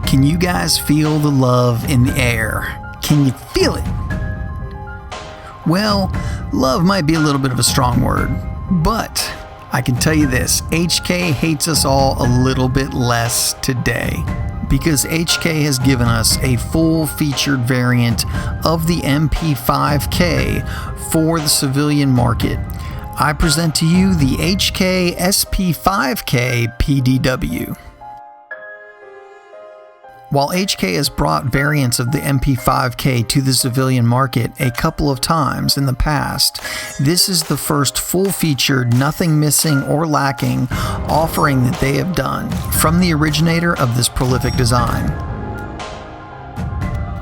Can you guys feel the love in the air? Can you feel it? Well, love might be a little bit of a strong word, but I can tell you this, HK hates us all a little bit less today, because HK has given us a full-featured variant of the Mp5k for the civilian market. I present to you the HK SP5K Pdw. While HK has brought variants of the Mp5k to the civilian market a couple of times in the past, this is the first full-featured, nothing missing or lacking offering that they have done from the originator of this prolific design.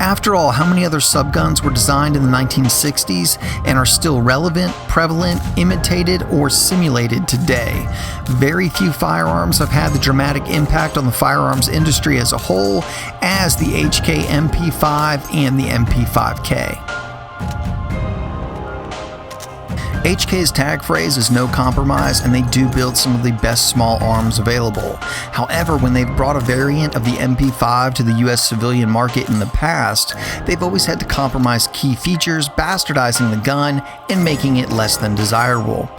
After all, how many other subguns were designed in the 1960s and are still relevant, prevalent, imitated, or simulated today? Very few firearms have had the dramatic impact on the firearms industry as a whole as the HK MP5 and the Mp5k. HK's tag phrase is no compromise, and they do build some of the best small arms available. However, when they've brought a variant of the Mp5 to the US civilian market in the past, they've always had to compromise key features, bastardizing the gun and making it less than desirable.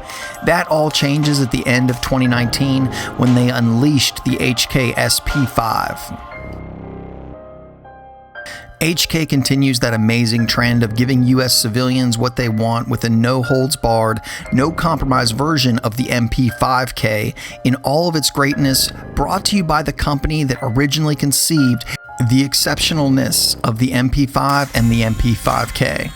That all changes at the end of 2019 when they unleashed the HK SP5. HK continues that amazing trend of giving US civilians what they want with a no-holds-barred, no-compromise version of the Mp5k in all of its greatness, brought to you by the company that originally conceived the exceptionalness of the Mp5 and the Mp5k.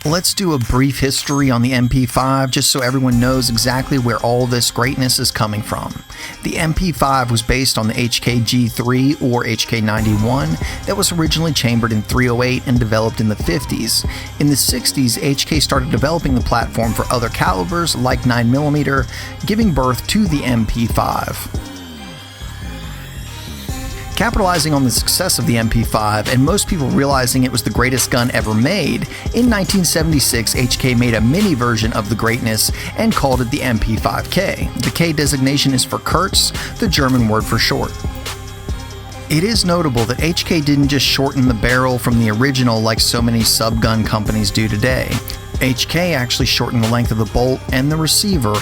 Let's do a brief history on the Mp5 just so everyone knows exactly where all this greatness is coming from. The Mp5 was based on the HK G3 or HK 91 that was originally chambered in .308 and developed in the 50s. In the 60s, HK started developing the platform for other calibers like 9mm, giving birth to the Mp5. Capitalizing on the success of the Mp5 and most people realizing it was the greatest gun ever made, in 1976 HK made a mini version of the greatness and called it the Mp5k. The K designation is for Kurz, the German word for short. It is notable that HK didn't just shorten the barrel from the original like so many subgun companies do today. HK actually shortened the length of the bolt and the receiver,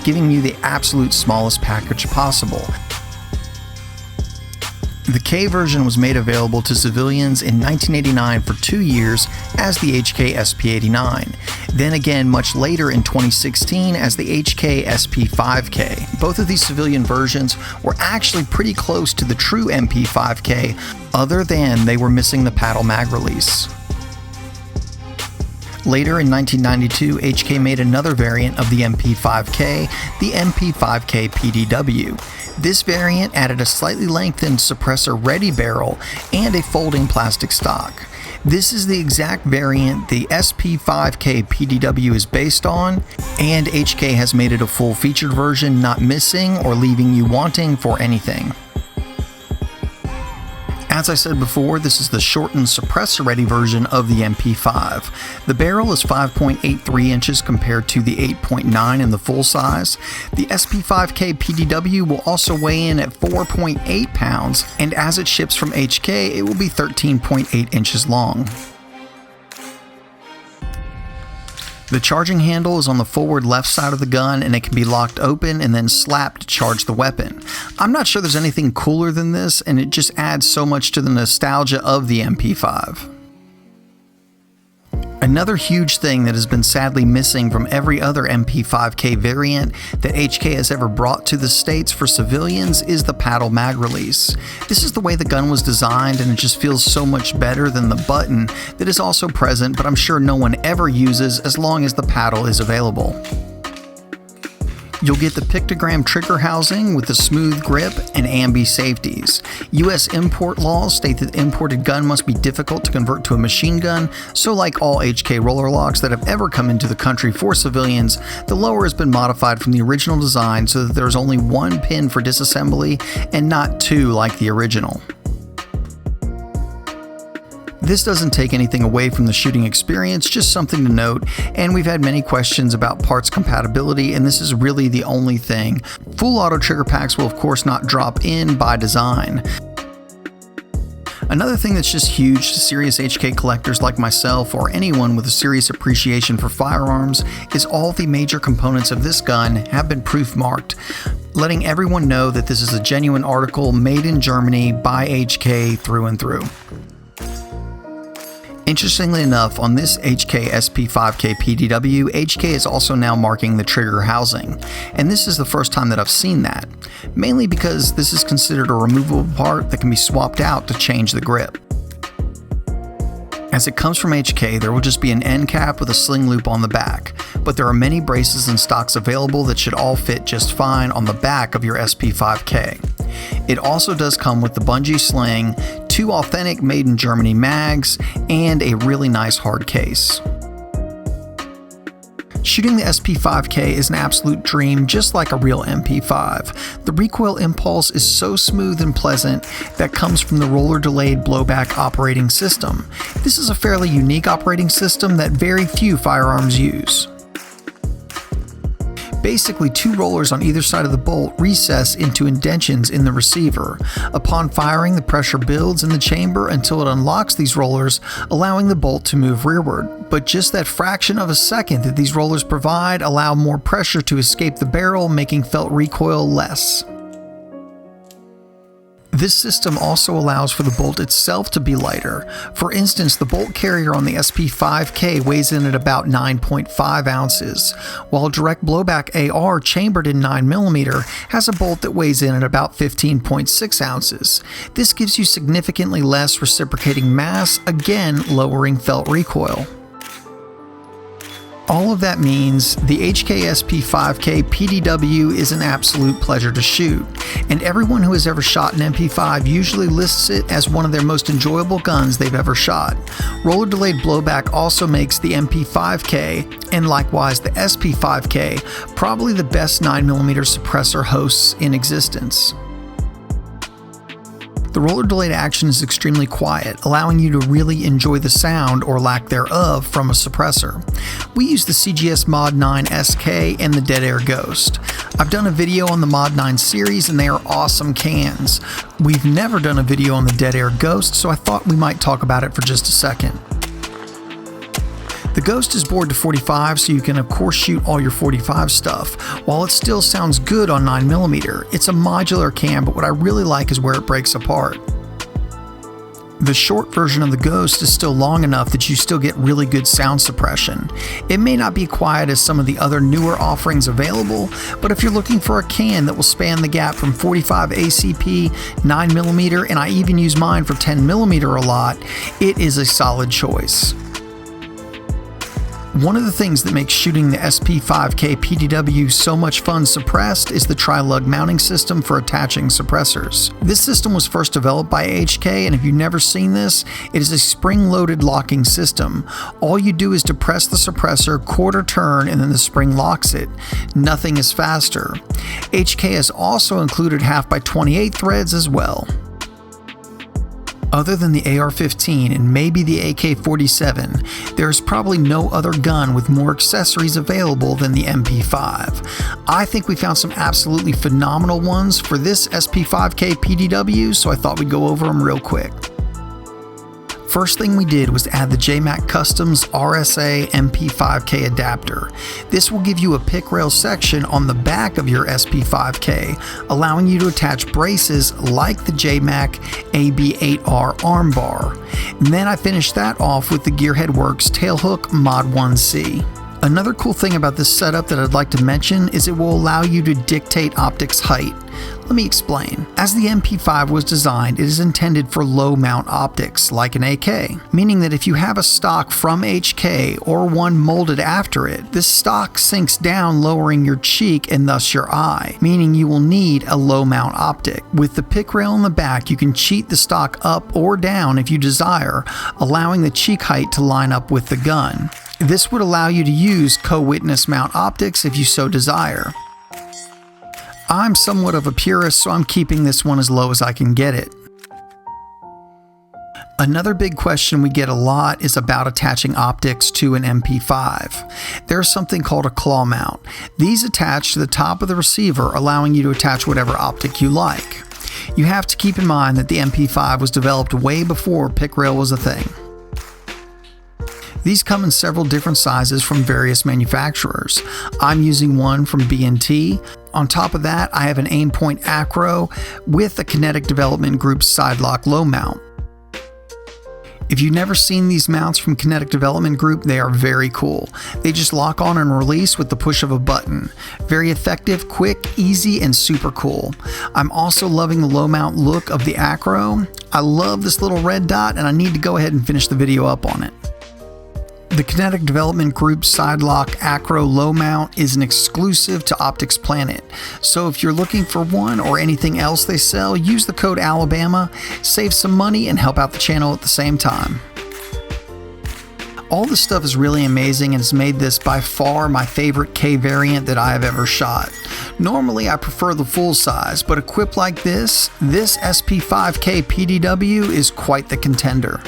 giving you the absolute smallest package possible. The K version was made available to civilians in 1989 for 2 years as the HK SP89, then again much later in 2016 as the HK SP5K. Both of these civilian versions were actually pretty close to the true Mp5K, other than they were missing the paddle mag release. Later in 1992, HK made another variant of the Mp5k, the Mp5k Pdw. This variant added a slightly lengthened suppressor-ready barrel and a folding plastic stock. This is the exact variant the SP5K Pdw is based on, and HK has made it a full-featured version, not missing or leaving you wanting for anything. As I said before, this is the shortened suppressor-ready version of the Mp5. The barrel is 5.83 inches compared to the 8.9 in the full size. The SP5K Pdw will also weigh in at 4.8 pounds, and as it ships from HK, it will be 13.8 inches long. The charging handle is on the forward left side of the gun, and it can be locked open and then slapped to charge the weapon. I'm not sure there's anything cooler than this, and it just adds so much to the nostalgia of the Mp5. Another huge thing that has been sadly missing from every other Mp5k variant that HK has ever brought to the States for civilians is the paddle mag release. This is the way the gun was designed, and it just feels so much better than the button that is also present, but I'm sure no one ever uses as long as the paddle is available. You'll get the pictogram trigger housing with the smooth grip and ambi safeties. US import laws state that the imported gun must be difficult to convert to a machine gun, so like all HK roller locks that have ever come into the country for civilians, the lower has been modified from the original design so that there's only one pin for disassembly and not two like the original. This doesn't take anything away from the shooting experience, just something to note, and we've had many questions about parts compatibility, and this is really the only thing. Full auto trigger packs will of course not drop in by design. Another thing that's just huge to serious HK collectors like myself or anyone with a serious appreciation for firearms is all the major components of this gun have been proof marked, letting everyone know that this is a genuine article made in Germany by HK through and through. Interestingly enough, on this HK SP5K Pdw, HK is also now marking the trigger housing, and this is the first time that I've seen that, mainly because this is considered a removable part that can be swapped out to change the grip. As it comes from HK, there will just be an end cap with a sling loop on the back, but there are many braces and stocks available that should all fit just fine on the back of your SP5K. It also does come with the bungee sling, 2 authentic made in Germany mags, and a really nice hard case. Shooting the SP5K is an absolute dream, just like a real MP5. The recoil impulse is so smooth and pleasant that comes from the roller delayed blowback operating system. This is a fairly unique operating system that very few firearms use. Basically, 2 rollers on either side of the bolt recess into indentions in the receiver. Upon firing, the pressure builds in the chamber until it unlocks these rollers, allowing the bolt to move rearward. But just that fraction of a second that these rollers provide allow more pressure to escape the barrel, making felt recoil less. This system also allows for the bolt itself to be lighter. For instance, the bolt carrier on the SP5K weighs in at about 9.5 ounces, while direct blowback AR chambered in 9mm has a bolt that weighs in at about 15.6 ounces. This gives you significantly less reciprocating mass, again lowering felt recoil. All of that means the HK SP5K Pdw is an absolute pleasure to shoot, and everyone who has ever shot an MP5 usually lists it as one of their most enjoyable guns they've ever shot. Roller delayed blowback also makes the MP5K, and likewise the SP5K, probably the best 9mm suppressor hosts in existence. The roller delayed action is extremely quiet, allowing you to really enjoy the sound or lack thereof from a suppressor. We use the CGS Mod 9 SK and the Dead Air Ghost. I've done a video on the Mod 9 series and they are awesome cans. We've never done a video on the Dead Air Ghost, so I thought we might talk about it for just a second. The Ghost is bored to 45, so you can of course shoot all your 45 stuff. While it still sounds good on 9mm, it's a modular can, but what I really like is where it breaks apart. The short version of the Ghost is still long enough that you still get really good sound suppression. It may not be quiet as some of the other newer offerings available, but if you're looking for a can that will span the gap from 45 ACP, 9mm, and I even use mine for 10mm a lot, it is a solid choice. One of the things that makes shooting the SP5K Pdw so much fun suppressed is the Lug Mounting System for attaching suppressors. This system was first developed by HK, and if you've never seen this, it is a spring-loaded locking system. All you do is to press the suppressor, quarter turn, and then the spring locks it. Nothing is faster. HK has also included 1/2x28 threads as well. Other than the AR-15 and maybe the AK-47, there is probably no other gun with more accessories available than the MP5. I think we found some absolutely phenomenal ones for this SP5K Pdw, so I thought we'd go over them real quick. First thing we did was add the JMac Customs RSA Mp5k adapter. This will give you a pick rail section on the back of your SP5K, allowing you to attach braces like the JMac AB8R armbar. And then I finished that off with the Gearhead Works Tailhook Mod 1C. Another cool thing about this setup that I'd like to mention is it will allow you to dictate optics height. Let me explain. As the MP5 was designed, it is intended for low mount optics, like an AK, meaning that if you have a stock from HK or one molded after it, this stock sinks down, lowering your cheek and thus your eye, meaning you will need a low mount optic. With the pick rail in the back, you can cheat the stock up or down if you desire, allowing the cheek height to line up with the gun. This would allow you to use co-witness mount optics if you so desire. I'm somewhat of a purist, so I'm keeping this one as low as I can get it. Another big question we get a lot is about attaching optics to an MP5. There's something called a claw mount. These attach to the top of the receiver, allowing you to attach whatever optic you like. You have to keep in mind that the MP5 was developed way before pick rail was a thing. These come in several different sizes from various manufacturers. I'm using one from B&T. On top of that, I have an Aimpoint Acro with a Kinetic Development Group side lock low mount. If you've never seen these mounts from Kinetic Development Group, they are very cool. They just lock on and release with the push of a button. Very effective, quick, easy, and super cool. I'm also loving the low mount look of the Acro. I love this little red dot, and I need to go ahead and finish the video up on it. The Kinetic Development Group Side Lock Acro Low Mount is an exclusive to Optics Planet, so if you're looking for one or anything else they sell, use the code Alabama, save some money, and help out the channel at the same time. All this stuff is really amazing and has made this by far my favorite K variant that I have ever shot. Normally I prefer the full size, but equipped like this SP5K Pdw is quite the contender.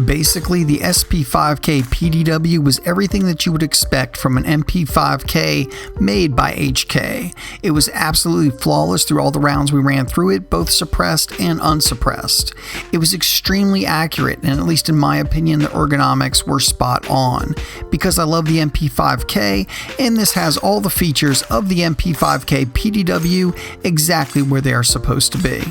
Basically, the SP5K Pdw was everything that you would expect from an Mp5k made by HK. It was absolutely flawless through all the rounds we ran through it, both suppressed and unsuppressed. It was extremely accurate, and at least in my opinion, the ergonomics were spot on. Because I love the Mp5k, and this has all the features of the Mp5k Pdw exactly where they are supposed to be.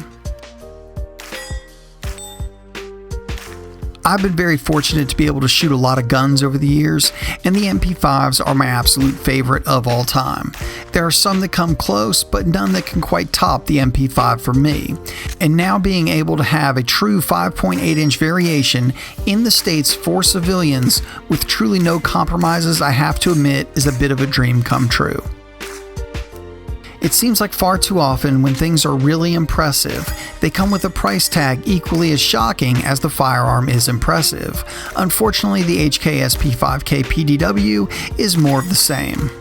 I've been very fortunate to be able to shoot a lot of guns over the years, and the MP5s are my absolute favorite of all time. There are some that come close, but none that can quite top the MP5 for me. And now being able to have a true 5.8-inch variation in the States for civilians with truly no compromises, I have to admit, is a bit of a dream come true. It seems like far too often when things are really impressive, they come with a price tag equally as shocking as the firearm is impressive. Unfortunately, the HK SP5K Pdw is more of the same.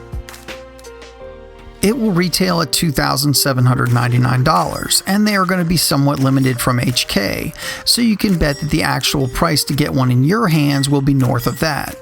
It will retail at $2,799, and they are going to be somewhat limited from HK, so you can bet that the actual price to get one in your hands will be north of that.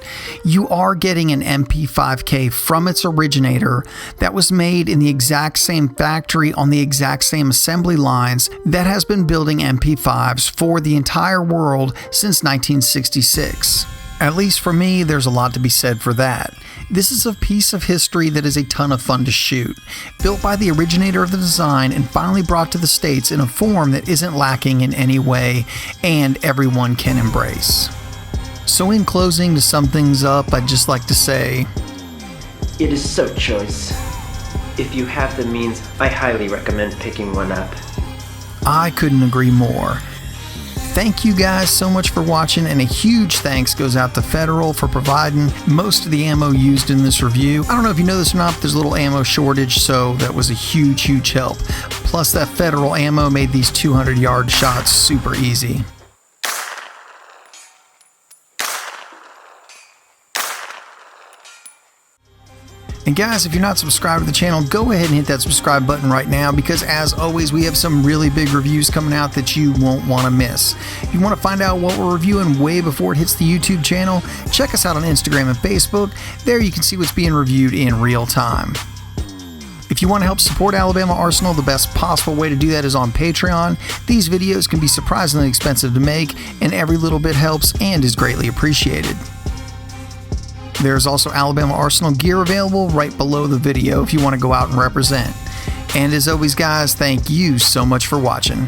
You are getting an Mp5k from its originator that was made in the exact same factory on the exact same assembly lines that has been building MP5s for the entire world since 1966. At least for me, there's a lot to be said for that. This is a piece of history that is a ton of fun to shoot, built by the originator of the design and finally brought to the States in a form that isn't lacking in any way and everyone can embrace. So in closing, to sum things up, I'd just like to say, it is so choice. If you have the means, I highly recommend picking one up. I couldn't agree more. Thank you guys so much for watching, and a huge thanks goes out to Federal for providing most of the ammo used in this review. I don't know if you know this or not, but there's a little ammo shortage, so that was a huge help. Plus that Federal ammo made these 200-yard shots super easy. And guys, if you're not subscribed to the channel, go ahead and hit that subscribe button right now, because as always, we have some really big reviews coming out that you won't want to miss. If you want to find out what we're reviewing way before it hits the YouTube channel, check us out on Instagram and Facebook. There you can see what's being reviewed in real time. If you want to help support Alabama Arsenal, the best possible way to do that is on Patreon. These videos can be surprisingly expensive to make, and every little bit helps and is greatly appreciated. There's also Alabama Arsenal gear available right below the video if you want to go out and represent. And as always guys, thank you so much for watching.